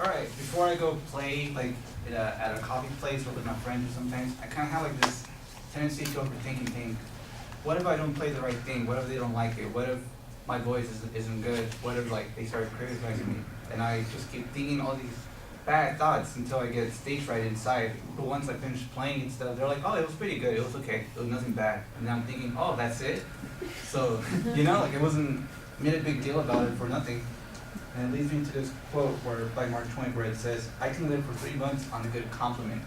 All right, before I go play like at a coffee place or with my friends, or sometimes I kind of have like this tendency to overthink and think, what if I don't play the right thing? What if they don't like it? What if my voice isn't good? What if like they start criticizing me? And I just keep thinking all these bad thoughts until I get stage fright inside. But once I finish playing and stuff, they're like, oh, it was pretty good. It was okay. It was nothing bad. And then I'm thinking, oh, that's it? So, like it wasn't made a big deal about it for nothing. And it leads me to this quote by Mark Twain where it says, I can live for 3 months on a good compliment.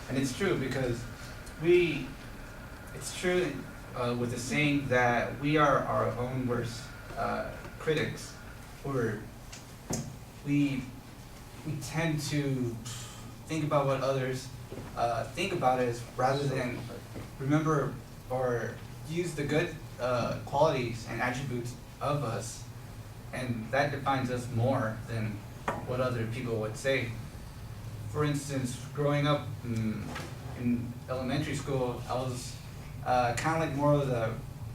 And it's true because it's true with the saying that we are our own worst critics, or we tend to think about what others think about us rather than remember or use the good qualities and attributes of us, and that defines us more than what other people would say. For instance, growing up in elementary school, I was kind of like more of the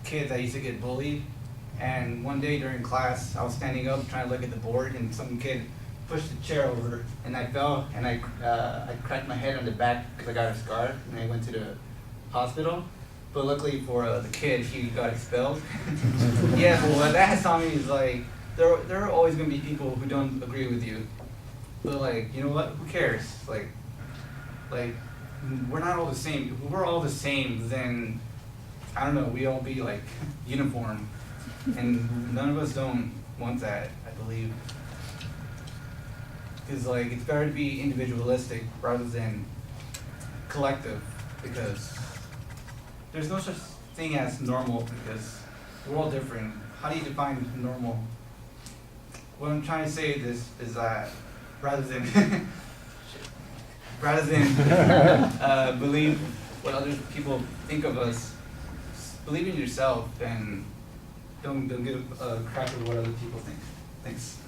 kid that used to get bullied, and one day during class, I was standing up trying to look at the board, and some kid pushed the chair over, and I fell, and I cracked my head on the back because I got a scar, and I went to the hospital. But luckily for the kid, he got expelled. Yeah, but what that has taught me is like, there are always going to be people who don't agree with you. But like, you know what, who cares? Like, we're not all the same. If we're all the same, then, I don't know, we all be like uniform. And none of us don't want that, I believe. Because like, it's better to be individualistic rather than collective, because there's no such thing as normal, because we're all different. How do you define normal? What I'm trying to say is that rather than believe what other people think of us, believe in yourself and don't give a crap of what other people think. Thanks.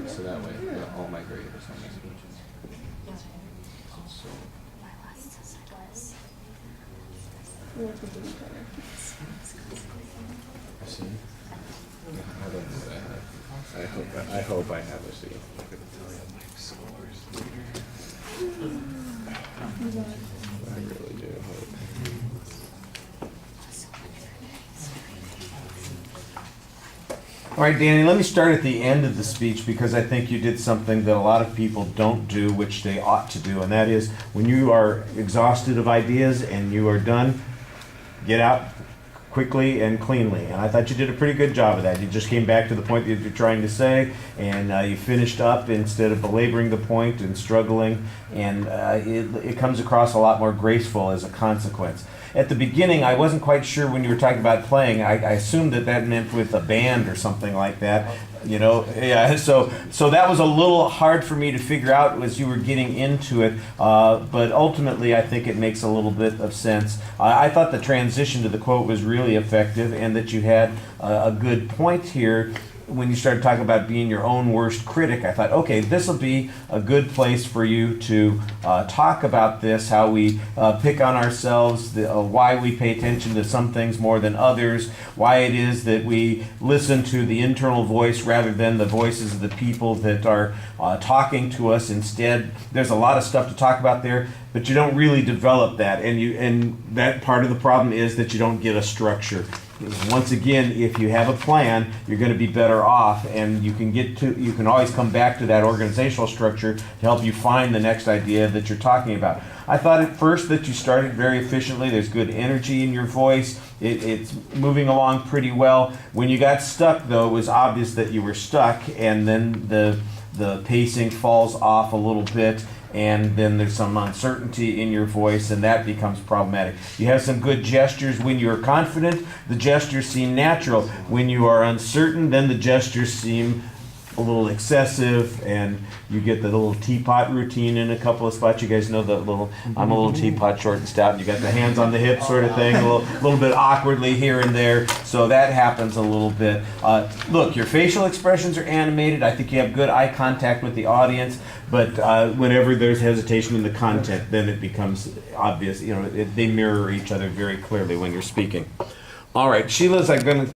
So that way, all my grade is on my speeches. So. See? I don't know what I have. I hope I have a C. I'm gonna tell you my scores later. I really do hope. All right, Danny, let me start at the end of the speech because I think you did something that a lot of people don't do, which they ought to do, and that is when you are exhausted of ideas and you are done, get out quickly and cleanly. And I thought you did a pretty good job of that. You just came back to the point that you're trying to say, and you finished up instead of belaboring the point and struggling, and it comes across a lot more graceful as a consequence. At the beginning, I wasn't quite sure when you were talking about playing. I assumed that meant with a band or something like that. Yeah. So that was a little hard for me to figure out as you were getting into it. But ultimately, I think it makes a little bit of sense. I thought the transition to the quote was really effective, and that you had a good point here. When you started talking about being your own worst critic, I thought, okay, this will be a good place for you to talk about this, how we pick on ourselves, why we pay attention to some things more than others, why it is that we listen to the internal voice rather than the voices of the people that are talking to us instead. There's a lot of stuff to talk about there, but you don't really develop that, and that part of the problem is that you don't get a structure. once again, if you have a plan, you're going to be better off, and you can always come back to that organizational structure to help you find the next idea that you're talking about. I thought at first that you started very efficiently. There's good energy in your voice. It's moving along pretty well. When you got stuck, though, it was obvious that you were stuck, and then the pacing falls off a little bit, and then there's some uncertainty in your voice, and that becomes problematic. You have some good gestures when you're confident. The gestures seem natural. When you are uncertain, then the gestures seem a little excessive, and you get the little teapot routine in a couple of spots. You guys know the little, I'm a little teapot, short and stout, and you got the hands on the hips sort of thing, a little bit awkwardly here and there. So that happens a little bit. Look, your facial expressions are animated. I think you have good eye contact with the audience, but whenever there's hesitation in the content, then it becomes obvious. They mirror each other very clearly when you're speaking. All right, Sheila's, I'm going to